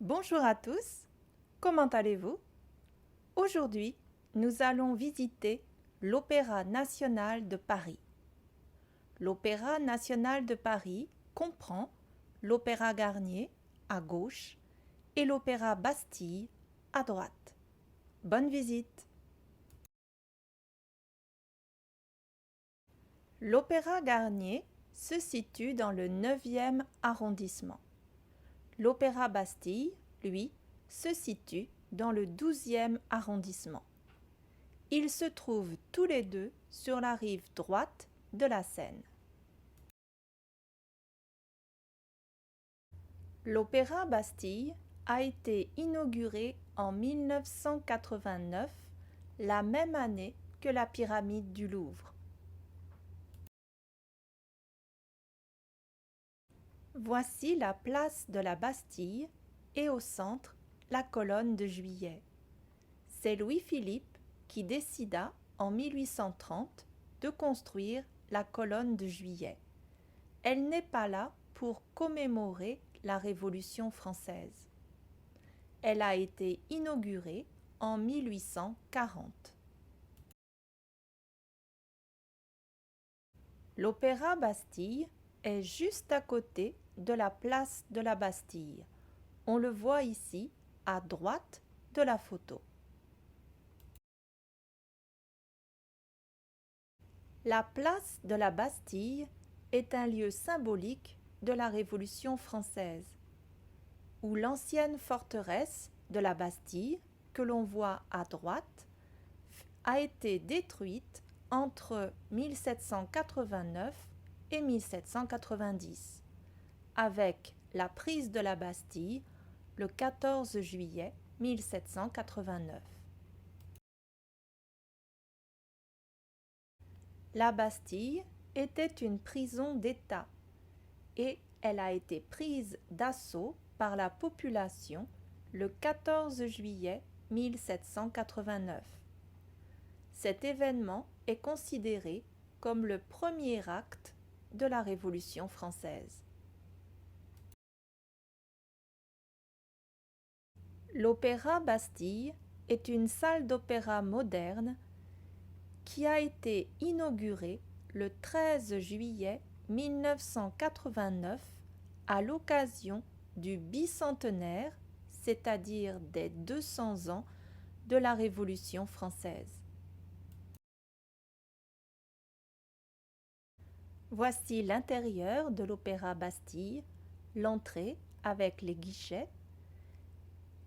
Bonjour à tous, comment allez-vous? Aujourd'hui, nous allons visiter l'Opéra national de Paris. L'Opéra national de Paris comprend l'Opéra Garnier à gauche et l'Opéra Bastille à droite. Bonne visite! L'Opéra Garnier se situe dans le 9e arrondissement. L'Opéra Bastille, lui, se situe dans le 12e arrondissement. Ils se trouvent tous les deux sur la rive droite de la Seine. L'Opéra Bastille a été inauguré en 1989, la même année que la pyramide du Louvre. Voici la place de la Bastille et au centre, la colonne de Juillet. C'est Louis-Philippe qui décida en 1830 de construire la colonne de Juillet. Elle n'est pas là pour commémorer la Révolution française. Elle a été inaugurée en 1840. L'Opéra Bastille est juste à côté de la place de la Bastille. On le voit ici, à droite de la photo. La place de la Bastille est un lieu symbolique de la Révolution française, où l'ancienne forteresse de la Bastille, que l'on voit à droite, a été détruite entre 1789 et 1790, avec la prise de la Bastille le 14 juillet 1789. La Bastille était une prison d'État et elle a été prise d'assaut par la population le 14 juillet 1789. Cet événement est considéré comme le premier acte de la Révolution française. L'Opéra Bastille est une salle d'opéra moderne qui a été inaugurée le 13 juillet 1989 à l'occasion du bicentenaire, c'est-à-dire des 200 ans de la Révolution française. Voici l'intérieur de l'Opéra Bastille, l'entrée avec les guichets.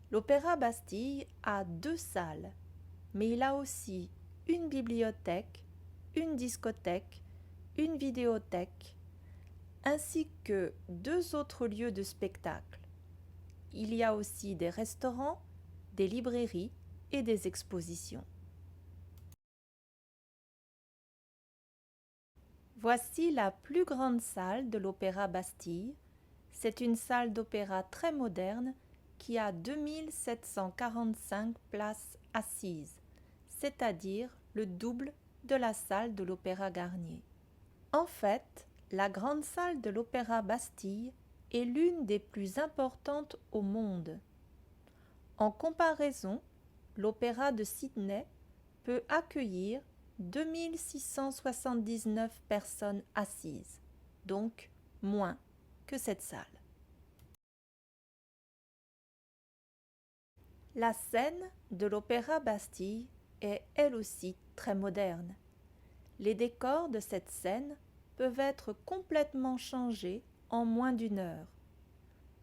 L'Opéra Bastille a 2 salles, mais il a aussi une bibliothèque, une discothèque, une vidéothèque, ainsi que 2 autres lieux de spectacle. Il y a aussi des restaurants, des librairies et des expositions. Voici la plus grande salle de l'Opéra Bastille. C'est une salle d'opéra très moderne qui a 2745 places assises, c'est-à-dire le double de la salle de l'Opéra Garnier. En fait, la grande salle de l'Opéra Bastille est l'une des plus importantes au monde. En comparaison, l'Opéra de Sydney peut accueillir 2679 personnes assises, donc moins que cette salle. La scène de l'Opéra Bastille est elle aussi très moderne. Les décors de cette scène peuvent être complètement changés en moins d'1 heure,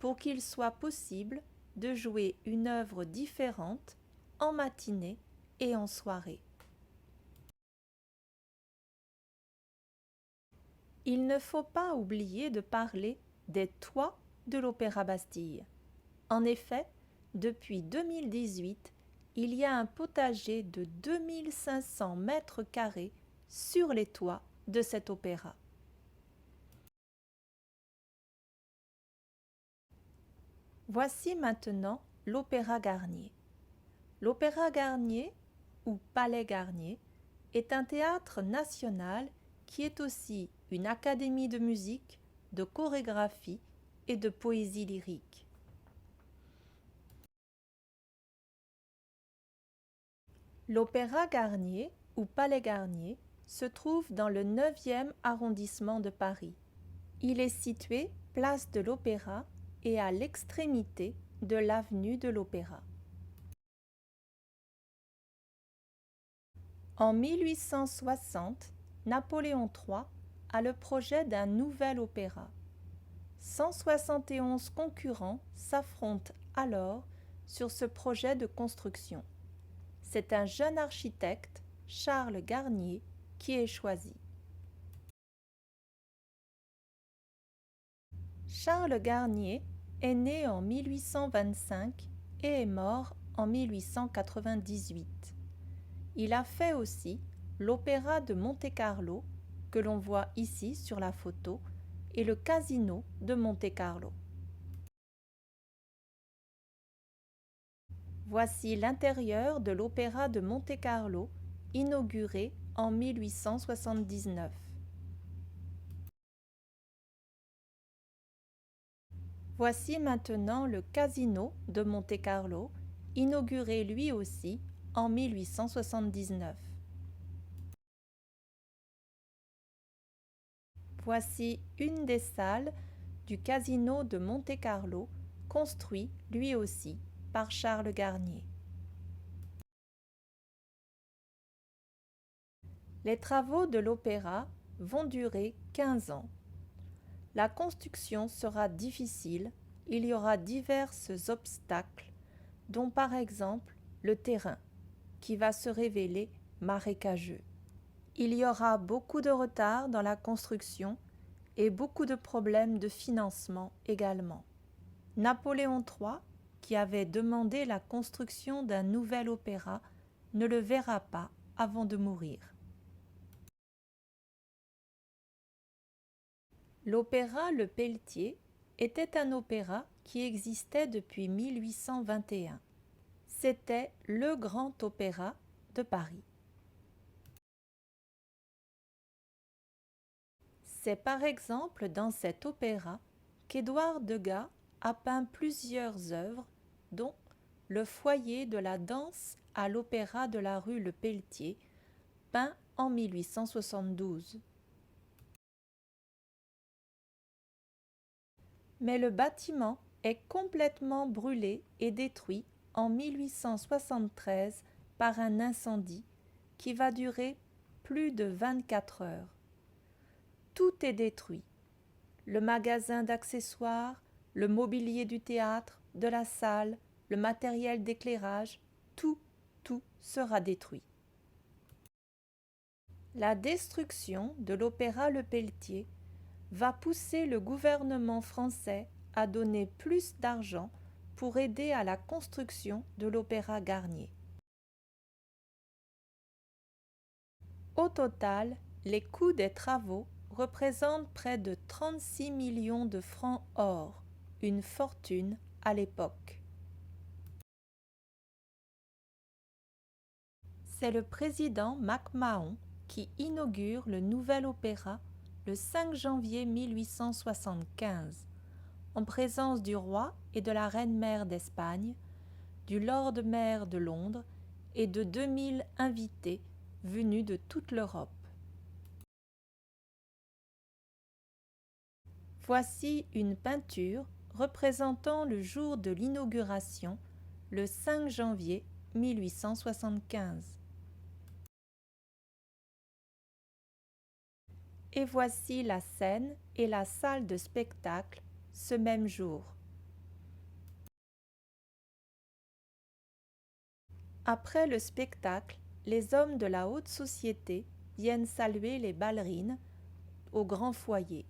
pour qu'il soit possible de jouer une œuvre différente en matinée et en soirée. Il ne faut pas oublier de parler des toits de l'Opéra Bastille. En effet, depuis 2018, il y a un potager de 2500 mètres carrés sur les toits de cet opéra. Voici maintenant l'Opéra Garnier. L'Opéra Garnier, ou Palais Garnier, est un théâtre national qui est aussi une académie de musique, de chorégraphie et de poésie lyrique. L'Opéra Garnier, ou Palais Garnier, se trouve dans le 9e arrondissement de Paris. Il est situé place de l'Opéra et à l'extrémité de l'avenue de l'Opéra. En 1860, Napoléon III a le projet d'un nouvel opéra. 171 concurrents s'affrontent alors sur ce projet de construction. C'est un jeune architecte, Charles Garnier, qui est choisi. Charles Garnier est né en 1825 et est mort en 1898. Il a fait aussi l'Opéra de Monte-Carlo, que l'on voit ici sur la photo, et le Casino de Monte-Carlo. Voici l'intérieur de l'Opéra de Monte-Carlo, inauguré en 1879. Voici maintenant le Casino de Monte-Carlo, inauguré lui aussi en 1879. Voici une des salles du Casino de Monte-Carlo, construit lui aussi par Charles Garnier. Les travaux de l'opéra vont durer 15 ans. La construction sera difficile, il y aura divers obstacles, dont par exemple le terrain, qui va se révéler marécageux. Il y aura beaucoup de retard dans la construction et beaucoup de problèmes de financement également. Napoléon III, qui avait demandé la construction d'un nouvel opéra, ne le verra pas avant de mourir. L'opéra Le Pelletier était un opéra qui existait depuis 1821. C'était le grand opéra de Paris. C'est par exemple dans cet opéra qu'Édouard Degas a peint plusieurs œuvres, dont Le foyer de la danse à l'Opéra de la rue Le Pelletier, peint en 1872. Mais le bâtiment est complètement brûlé et détruit en 1873 par un incendie qui va durer plus de 24 heures. Tout est détruit. Le magasin d'accessoires, le mobilier du théâtre, de la salle, le matériel d'éclairage, tout sera détruit. La destruction de l'Opéra Le Pelletier va pousser le gouvernement français à donner plus d'argent pour aider à la construction de l'Opéra Garnier. Au total, les coûts des travaux représentent près de 36 millions de francs or, une fortune à l'époque. C'est le président MacMahon qui inaugure le nouvel opéra le 5 janvier 1875, en présence du roi et de la reine-mère d'Espagne, du lord-maire de Londres et de 2000 invités venus de toute l'Europe. Voici une peinture représentant le jour de l'inauguration, le 5 janvier 1875. Et voici la scène et la salle de spectacle ce même jour. Après le spectacle, les hommes de la haute société viennent saluer les ballerines au grand foyer.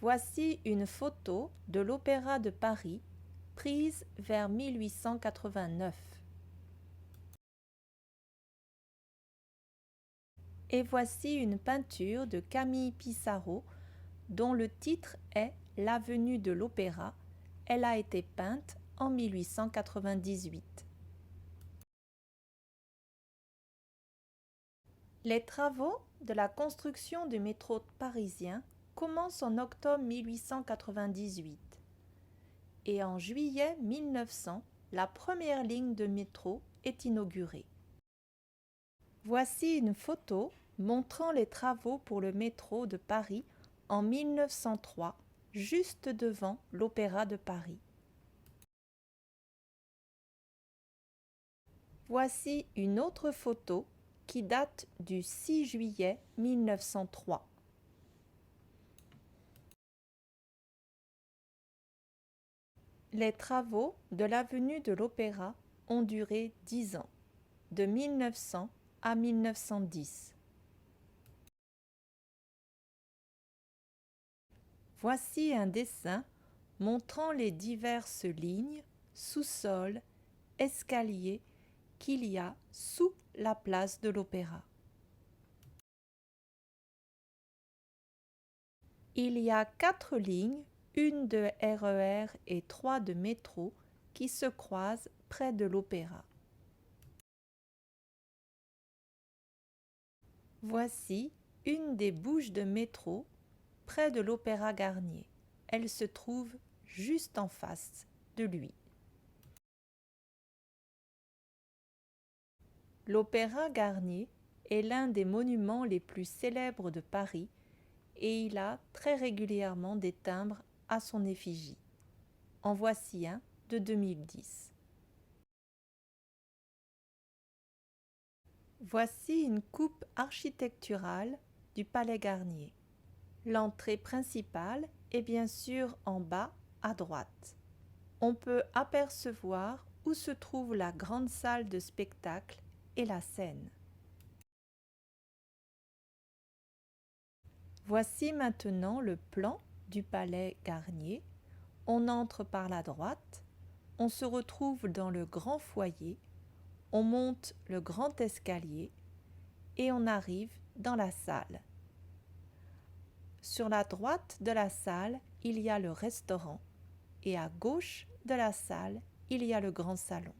Voici une photo de l'Opéra de Paris, prise vers 1889. Et voici une peinture de Camille Pissarro, dont le titre est L'avenue de l'Opéra. Elle a été peinte en 1898. Les travaux de la construction du métro parisien commencent en octobre 1898. et en juillet 1900, la première ligne de métro est inaugurée. Voici une photo montrant les travaux pour le métro de Paris en 1903, juste devant l'Opéra de Paris. Voici une autre photo qui date du 6 juillet 1903. Les travaux de l'avenue de l'Opéra ont duré 10 ans, de 1900 à 1910. Voici un dessin montrant les diverses lignes, sous-sol, escaliers qu'il y a sous la place de l'Opéra. Il y a 4 lignes, une de RER et 3 de métro, qui se croisent près de l'Opéra. Voici une des bouches de métro près de l'Opéra Garnier. Elle se trouve juste en face de lui. L'Opéra Garnier est l'un des monuments les plus célèbres de Paris et il a très régulièrement des timbres à son effigie. En voici un de 2010. Voici une coupe architecturale du Palais Garnier. L'entrée principale est bien sûr en bas à droite. On peut apercevoir où se trouve la grande salle de spectacle et la scène. Voici maintenant le plan du Palais Garnier. On entre par la droite, on se retrouve dans le grand foyer, on monte le grand escalier et on arrive dans la salle. Sur la droite de la salle, il y a le restaurant et à gauche de la salle, il y a le grand salon.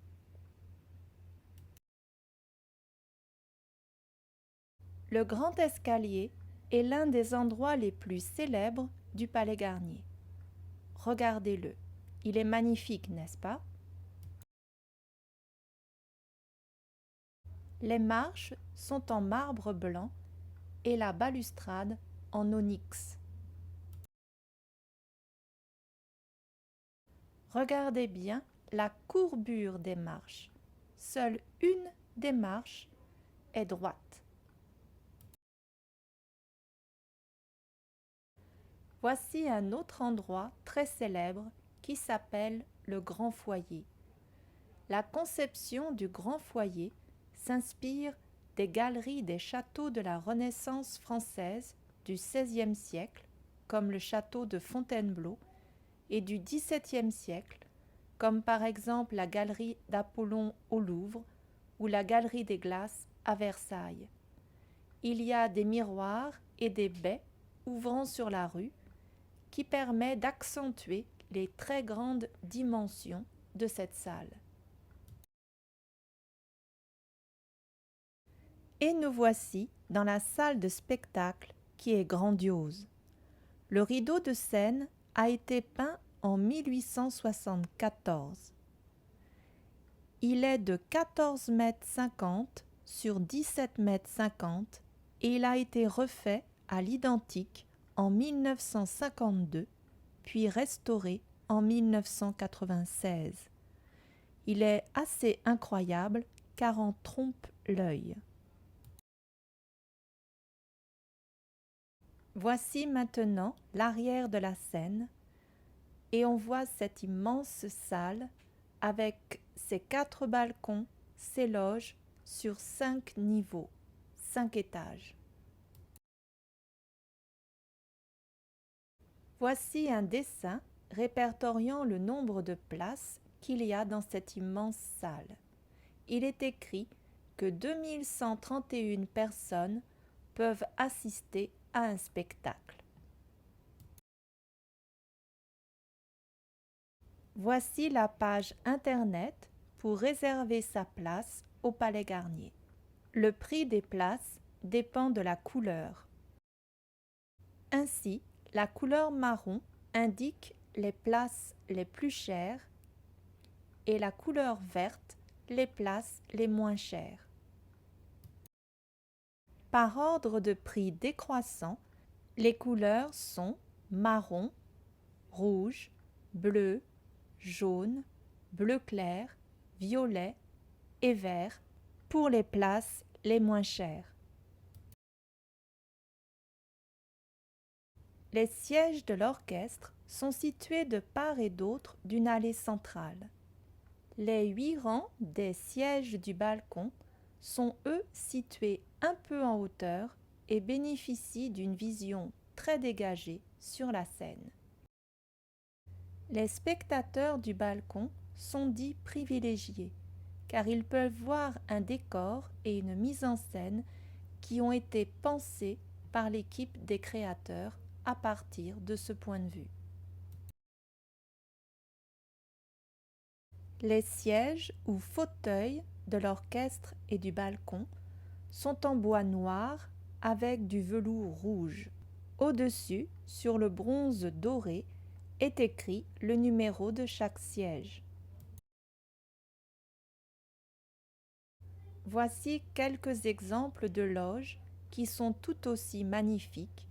Le grand escalier est l'un des endroits les plus célèbres du Palais Garnier. Regardez-le, il est magnifique, n'est-ce pas? Les marches sont en marbre blanc et la balustrade en onyx. Regardez bien la courbure des marches. Seule une des marches est droite. Voici un autre endroit très célèbre qui s'appelle le Grand Foyer. La conception du Grand Foyer s'inspire des galeries des châteaux de la Renaissance française du XVIe siècle, comme le château de Fontainebleau, et du XVIIe siècle, comme par exemple la galerie d'Apollon au Louvre ou la galerie des Glaces à Versailles. Il y a des miroirs et des baies ouvrant sur la rue qui permet d'accentuer les très grandes dimensions de cette salle. Et nous voici dans la salle de spectacle qui est grandiose. Le rideau de scène a été peint en 1874. Il est de 14,50 m sur 17,50 m et il a été refait à l'identique en 1952, puis restauré en 1996. Il est assez incroyable car on trompe l'œil. Voici maintenant l'arrière de la scène et on voit cette immense salle avec ses 4 balcons, ses loges sur 5 niveaux, 5 étages. Voici un dessin répertoriant le nombre de places qu'il y a dans cette immense salle. Il est écrit que 2131 personnes peuvent assister à un spectacle. Voici la page internet pour réserver sa place au Palais Garnier. Le prix des places dépend de la couleur. Ainsi, la couleur marron indique les places les plus chères et la couleur verte les places les moins chères. Par ordre de prix décroissant, les couleurs sont marron, rouge, bleu, jaune, bleu clair, violet et vert pour les places les moins chères. Les sièges de l'orchestre sont situés de part et d'autre d'une allée centrale. Les 8 rangs des sièges du balcon sont eux situés un peu en hauteur et bénéficient d'une vision très dégagée sur la scène. Les spectateurs du balcon sont dits privilégiés car ils peuvent voir un décor et une mise en scène qui ont été pensés par l'équipe des créateurs à partir de ce point de vue. Les sièges ou fauteuils de l'orchestre et du balcon sont en bois noir avec du velours rouge. Au-dessus, sur le bronze doré, est écrit le numéro de chaque siège. Voici quelques exemples de loges qui sont tout aussi magnifiques.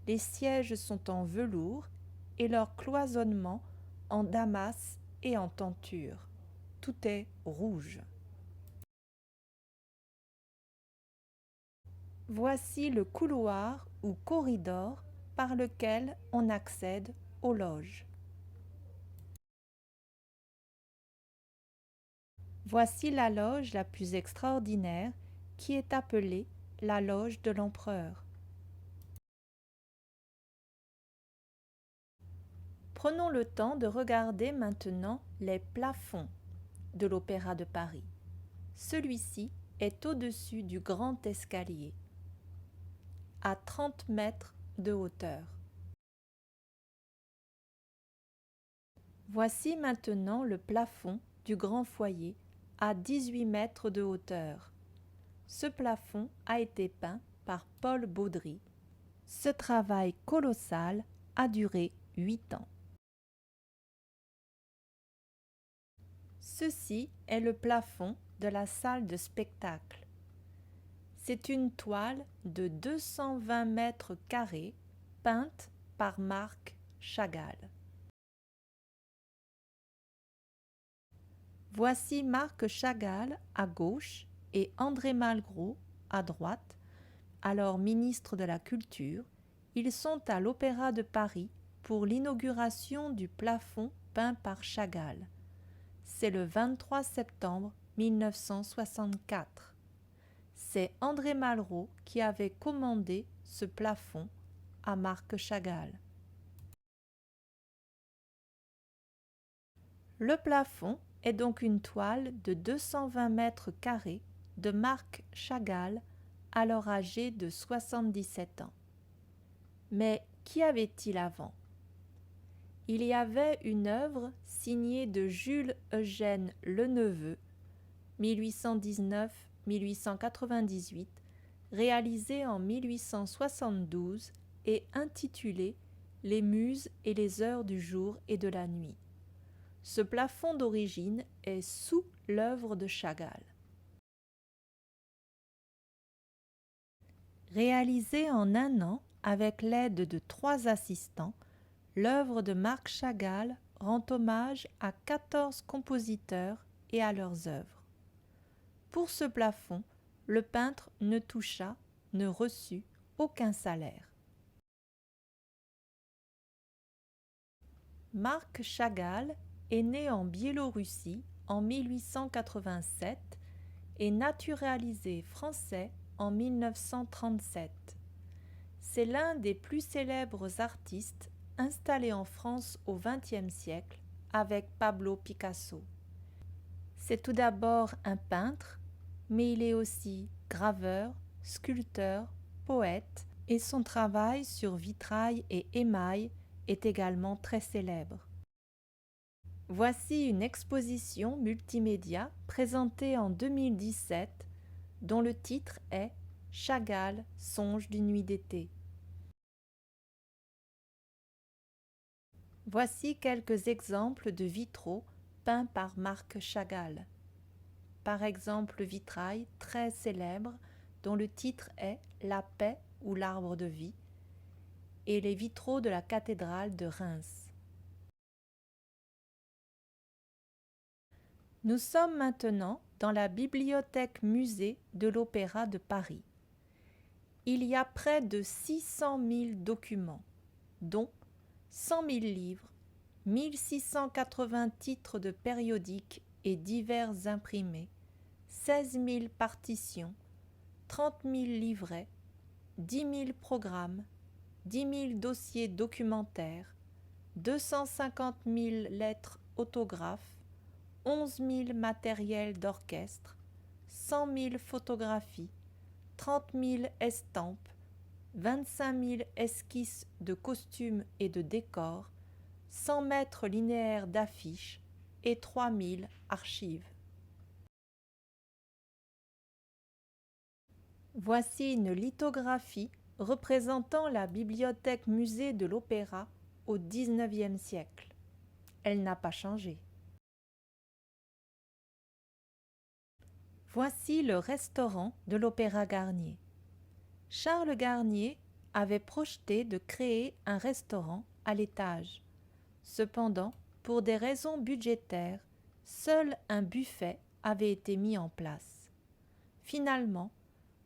Les sièges sont en velours et leur cloisonnement en damas et en tenture. Tout est rouge. Voici le couloir ou corridor par lequel on accède aux loges. Voici la loge la plus extraordinaire qui est appelée la loge de l'empereur. Prenons le temps de regarder maintenant les plafonds de l'Opéra de Paris. Celui-ci est au-dessus du grand escalier, à 30 mètres de hauteur. Voici maintenant le plafond du grand foyer à 18 mètres de hauteur. Ce plafond a été peint par Paul Baudry. Ce travail colossal a duré 8 ans. Ceci est le plafond de la salle de spectacle. C'est une toile de 220 mètres carrés peinte par Marc Chagall. Voici Marc Chagall à gauche et André Malraux à droite, alors ministre de la Culture. Ils sont à l'Opéra de Paris pour l'inauguration du plafond peint par Chagall. C'est le 23 septembre 1964. C'est André Malraux qui avait commandé ce plafond à Marc Chagall. Le plafond est donc une toile de 220 mètres carrés de Marc Chagall, alors âgé de 77 ans. Mais qu'y avait-il avant? Il y avait une œuvre signée de Jules Eugène Leneveu, 1819-1898, réalisée en 1872 et intitulée « Les muses et les heures du jour et de la nuit ». Ce plafond d'origine est sous l'œuvre de Chagall. Réalisée en un an avec l'aide de 3 assistants, l'œuvre de Marc Chagall rend hommage à 14 compositeurs et à leurs œuvres. Pour ce plafond, le peintre ne toucha, ne reçut aucun salaire. Marc Chagall est né en Biélorussie en 1887 et naturalisé français en 1937. C'est l'un des plus célèbres artistes installés en France au XXe siècle avec Pablo Picasso. C'est tout d'abord un peintre, mais il est aussi graveur, sculpteur, poète et son travail sur vitrail et émail est également très célèbre. Voici une exposition multimédia présentée en 2017 dont le titre est « Chagall, songe d'une nuit d'été ». Voici quelques exemples de vitraux peints par Marc Chagall. Par exemple, le vitrail très célèbre dont le titre est « La paix ou l'arbre de vie » et les vitraux de la cathédrale de Reims. Nous sommes maintenant dans la bibliothèque-musée de l'Opéra de Paris. Il y a près de 600 000 documents, dont 100 000 livres, 1680 titres de périodiques et divers imprimés, 16 000 partitions, 30 000 livrets, 10 000 programmes, 10 000 dossiers documentaires, 250 000 lettres autographes, 11 000 matériels d'orchestre, 100 000 photographies, 30 000 estampes, 25 000 esquisses de costumes et de décors, 100 mètres linéaires d'affiches et 3 000 archives. Voici une lithographie représentant la bibliothèque-musée de l'Opéra au XIXe siècle. Elle n'a pas changé. Voici le restaurant de l'Opéra Garnier. Charles Garnier avait projeté de créer un restaurant à l'étage. Cependant, pour des raisons budgétaires, seul un buffet avait été mis en place. Finalement,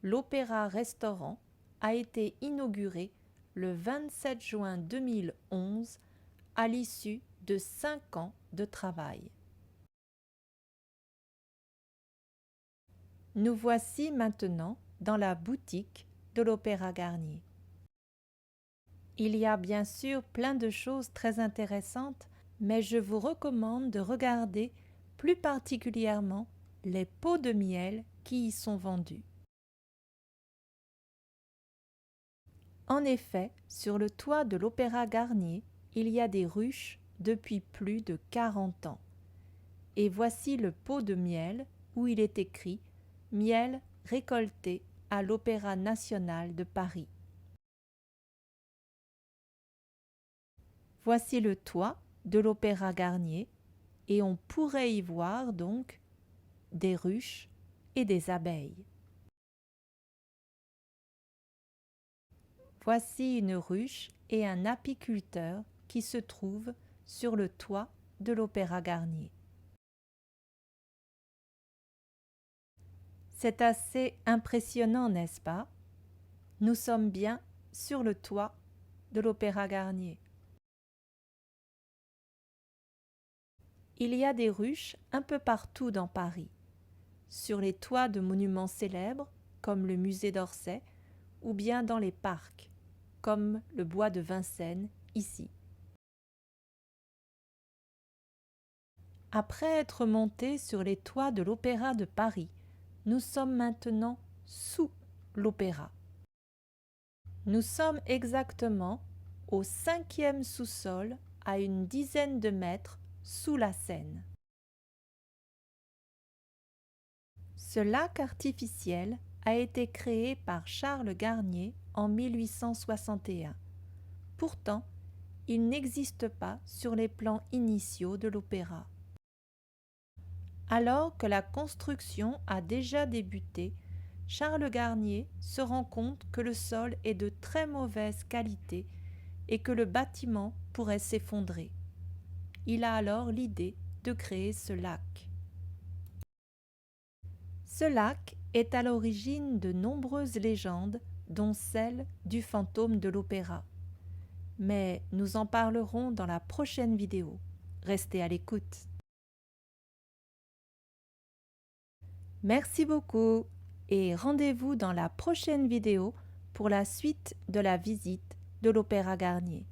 l'Opéra-Restaurant a été inauguré le 27 juin 2011 à l'issue de 5 ans de travail. Nous voici maintenant dans la boutique de l'Opéra Garnier. Il y a bien sûr plein de choses très intéressantes, mais je vous recommande de regarder plus particulièrement les pots de miel qui y sont vendus. En effet, sur le toit de l'Opéra Garnier, il y a des ruches depuis plus de 40 ans. Et voici le pot de miel où il est écrit « Miel récolté à l'Opéra national de Paris ». Voici le toit de l'Opéra Garnier et on pourrait y voir donc des ruches et des abeilles. Voici une ruche et un apiculteur qui se trouvent sur le toit de l'Opéra Garnier. C'est assez impressionnant, n'est-ce pas? Nous sommes bien sur le toit de l'Opéra Garnier. Il y a des ruches un peu partout dans Paris, sur les toits de monuments célèbres comme le musée d'Orsay ou bien dans les parcs comme le bois de Vincennes ici. Après être monté sur les toits de l'Opéra de Paris, nous sommes maintenant sous l'Opéra. Nous sommes exactement au 5e sous-sol à une dizaine de mètres sous la Seine. Ce lac artificiel a été créé par Charles Garnier en 1861. Pourtant, il n'existe pas sur les plans initiaux de l'opéra. Alors que la construction a déjà débuté, Charles Garnier se rend compte que le sol est de très mauvaise qualité et que le bâtiment pourrait s'effondrer. Il a alors l'idée de créer ce lac. Ce lac est à l'origine de nombreuses légendes, dont celle du fantôme de l'opéra. Mais nous en parlerons dans la prochaine vidéo. Restez à l'écoute. Merci beaucoup et rendez-vous dans la prochaine vidéo pour la suite de la visite de l'Opéra Garnier.